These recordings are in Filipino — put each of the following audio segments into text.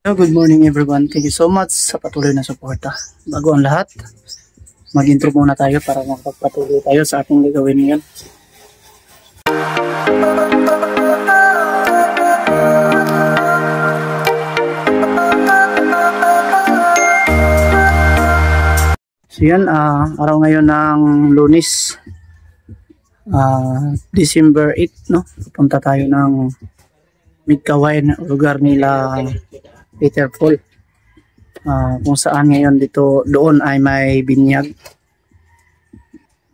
Good morning everyone. Thank you so much sa patuloy na suporta. Bago ang lahat, mag-intro muna tayo para magpapatuloy tayo sa ating gagawin ngayon. So yan, araw ngayon ng Lunes, December 8, no? Pupunta tayo ng Midkawayan, lugar nila Peter Paul, kung saan ngayon doon ay may binyag.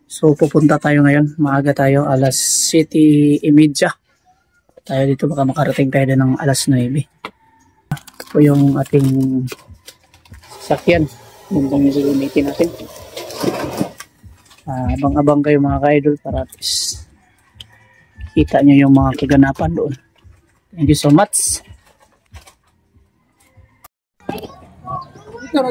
So pupunta tayo ngayon, maaga tayo, alas 7:30 tayo dito, baka makarating tayo ng alas 9. Ito po yung ating sakyan, yung gamitin natin. Abang-abang kayo mga ka-idol para at least kita nyo yung mga kaganapan doon. Thank you so much. Kita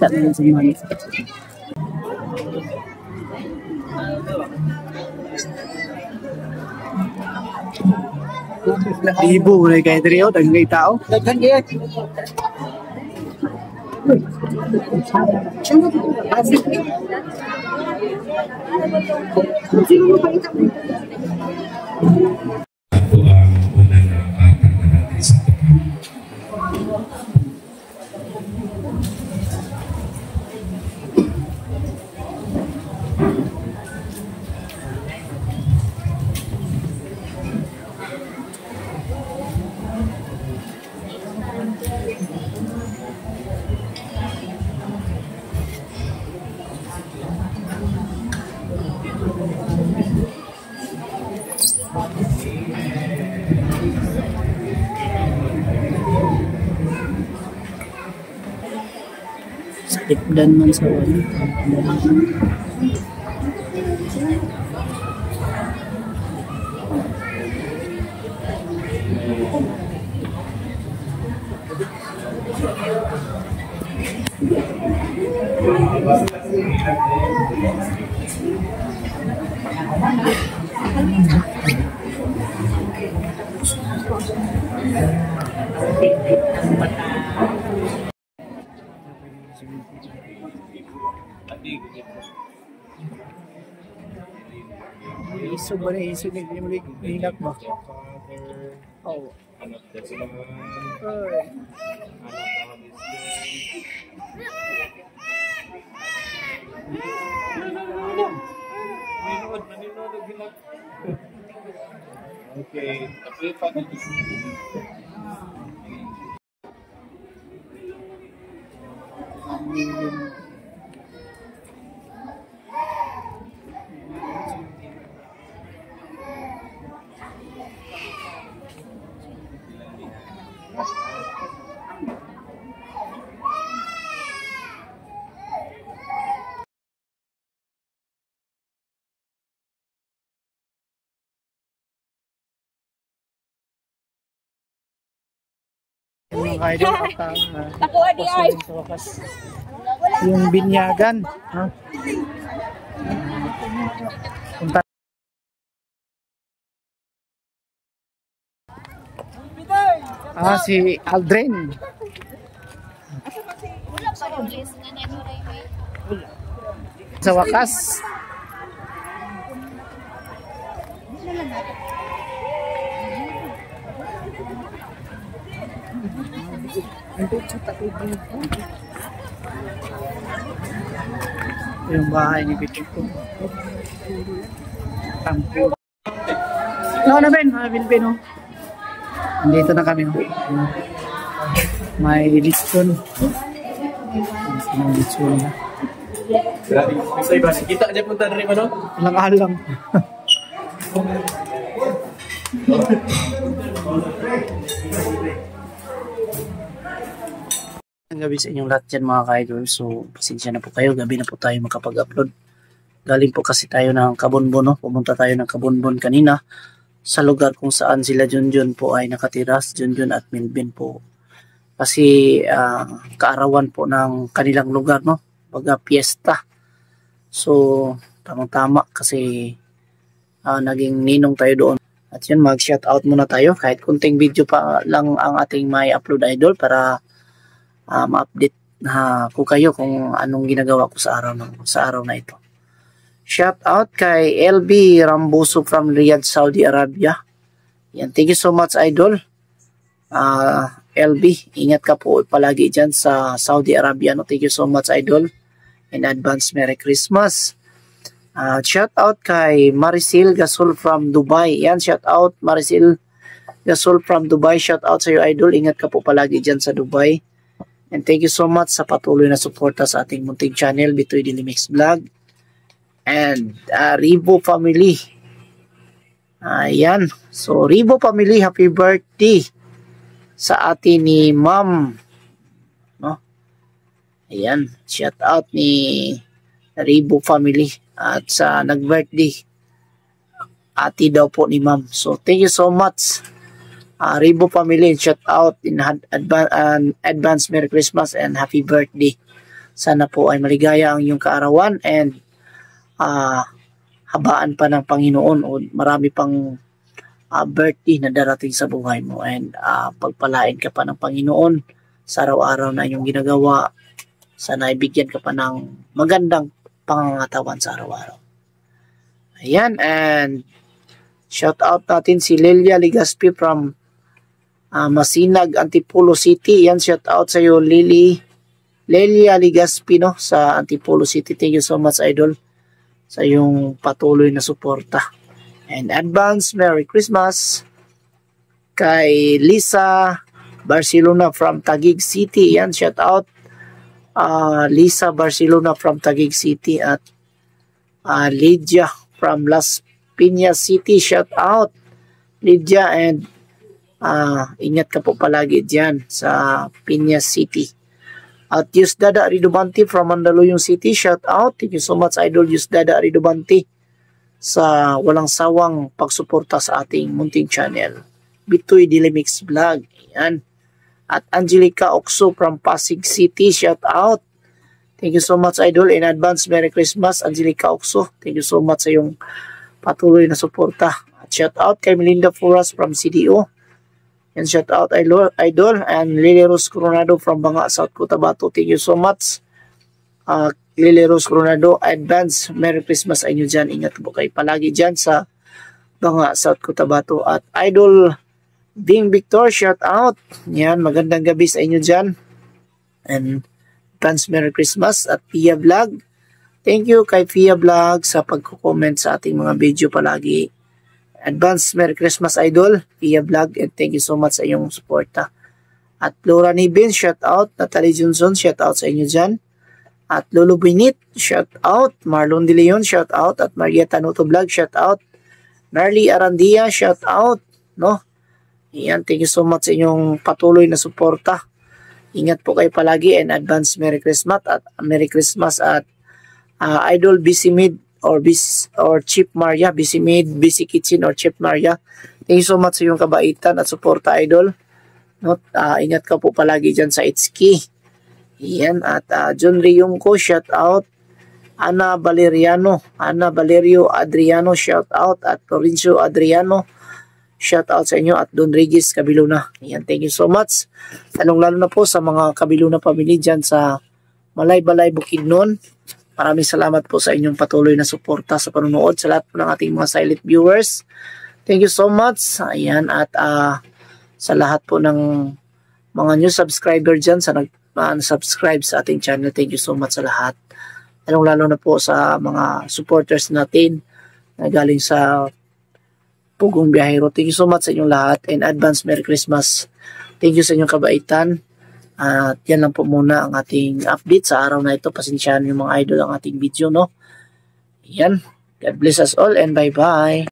naman sa mga ibu mulai kayak trio dan gay tao. Ako ang unang apat na natin sa Sakipdan man sa wali. Iso ba na iso nilak mo? Oh. Okay. Mga ka-idol, sa wakas yung binyagan, punta si Aldrin sa wakas. Yung bahay ni Peter ko. Tampo. Ano na Ben? Pilipino. Andito na kami. May lechon. May lechon na. Sa iba, kita aja punta dari mana? Alang-alang. Gabi sa inyong lahat dyan mga ka-idol. So pasensya na po kayo, gabi na po tayo makapag-upload. Galing po kasi tayo ng Kabunbon, no? Pumunta tayo ng Kabunbon kanina sa lugar kung saan sila Junjun po ay nakatira, Junjun at Milvin po. Kasi kaarawan po ng kanilang lugar, no? Pagka piyesta. So Tamang-tama kasi naging ninong tayo doon. At yun, mag-shoutout muna tayo. Kahit kunting video pa lang ang ating may upload idol para ma-update ko kayo kung anong ginagawa ko sa araw na ito. Shoutout kay LB Rambuso from Riyadh, Saudi Arabia. Yan, thank you so much idol. LB, ingat ka po palagi dyan sa Saudi Arabia. No? Thank you so much idol. In advance, Merry Christmas. Shout out kay Maricel Gasol from Dubai. Yan, shout out Maricel Gasol from Dubai. Shout out sa iyo idol. Ingat ka po palagi dyan sa Dubai. And thank you so much sa patuloy na suporta sa ating munting channel, Bitoy Dilimix Vlog. And Ribo family. Ayan. So Ribo family, happy birthday sa atin ni Ma'am. No? Ayan, shout out ni Ribo family at sa nag-birthday ati daw po ni Ma'am. So thank you so much Ribo family, shout out in advance Merry Christmas and happy birthday. Sana po ay maligaya ang iyong kaarawan and habaan pa ng Panginoon o marami pang birthday na darating sa buhay mo and pagpalain ka pa ng Panginoon sa araw-araw na iyong ginagawa. Sana ibigyan ka pa ng magandang pangangatawan sa araw-araw. Ayan, and shout out natin si Lelia Ligaspi from Masinag, Antipolo City. Yan, shout out sa iyo Lelia Ligaspi, no, sa Antipolo City. Thank you so much idol sa yung patuloy na suporta. And advance Merry Christmas kay Lisa Barcelona from Taguig City. Yan, shout out Lisa Barcelona from Taguig City at Lydia from Las Piñas City. Shout out Lydia and ingat ka po palagi dyan sa Piñas City. At Yusdada Ridobante from Mandaluyong City. Shout out. Thank you so much idol Yusdada Ridobante sa walang sawang pagsuporta sa ating munting channel, Bitoy Dilimix Vlog. Ayan. At Angelica Oxo from Pasig City. Shout out. Thank you so much idol. In advance Merry Christmas Angelica Oxo. Thank you so much sa yung patuloy na suporta. At shout out kay Melinda Furas from CDO. And shout out idol and Lily Rose Coronado from Banga, South Cotabato. Thank you so much Lily Rose Coronado. Advance Merry Christmas sa inyo dyan. Ingat po kayo palagi dyan sa Banga, South Cotabato. At idol Bing Victor, shout out. Yan, magandang gabi sa inyo dyan. And advance Merry Christmas. At Pia Vlog, thank you kay Pia Vlog sa pagko-comment sa ating mga video palagi. Advance Merry Christmas idol Pia Vlog, and thank you so much sa iyong suporta. At Flora Nibin, shout out. Natalie Johnson, shout out sa inyo dyan. At Lolo Binit, shout out. Marlon De Leon, shout out. At Maria Tanuto Vlog, shout out. Marley Arandia, shout out. No? Iyan, thank you so much sa inyong patuloy na suporta. Ingat po kayo palagi and advance Merry Christmas at idol Busy Mid or Chip Maria, Busy Mid, Busy Kitchen or Chip Maria. Thank you so much sa iyong kabaitan at suporta idol. No? Ingat ka po palagi dyan sa Itski. Iyan, at John Riyongko, shout out. Ana Valerio Adriano, shout out. At Lorenzo Adriano, shout out sa inyo. At Don Regis Kabiluna. Iyan, thank you so much. Lalo na po sa mga Kabiluna family dyan sa Malay-Balay, Bukidnon. Maraming salamat po sa inyong patuloy na suporta sa panunood sa lahat po ng ating mga silent viewers. Thank you so much. Ayan, at sa lahat po ng mga new subscriber dyan sa nag-subscribe sa ating channel. Thank you so much sa lahat. Lalo na po sa mga supporters natin na galing sa Pugong Biyahero. Thank you so much sa inyong lahat and advance Merry Christmas. Thank you sa inyong kabaitan. At yan lang po muna ang ating update sa araw na ito. Pasensyahan yung mga idol ang ating video, no? Yan. God bless us all and bye-bye.